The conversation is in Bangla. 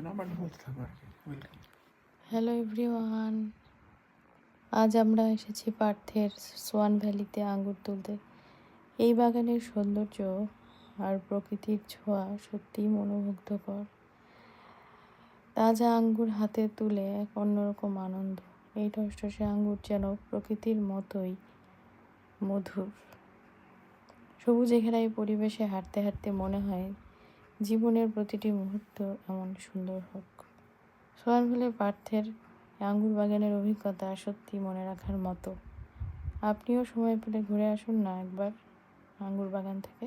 হবে না, বাট বলতে থাকবো আর কি। ওয়েলকাম। হ্যালো এভরিওয়ান, আজ আমরা এসেছি পার্থের সোয়ান ভ্যালিতে আঙ্গুর তুলতে। এই বাগানের সৌন্দর্য আর প্রকৃতির ছোঁয়া সত্যিই মনোমুগ্ধকর। তাজা আঙ্গুর হাতে তুলে এক অন্যরকম আনন্দ। এই টসটসে আঙ্গুর যেন প্রকৃতির মতোই মধুর। সবুজে ঘেরা এই পরিবেশে হাঁটতে হাঁটতে মনে হয় জীবনের প্রতিটি মুহূর্ত এমন সুন্দর হোক। সোয়ান ভ্যালি পার্থের আঙ্গুর বাগানের অভিজ্ঞতা সত্যি মনে রাখার মতো। আপনিও সময় পেলে ঘুরে আসুন না একবার আঙ্গুর বাগান থেকে।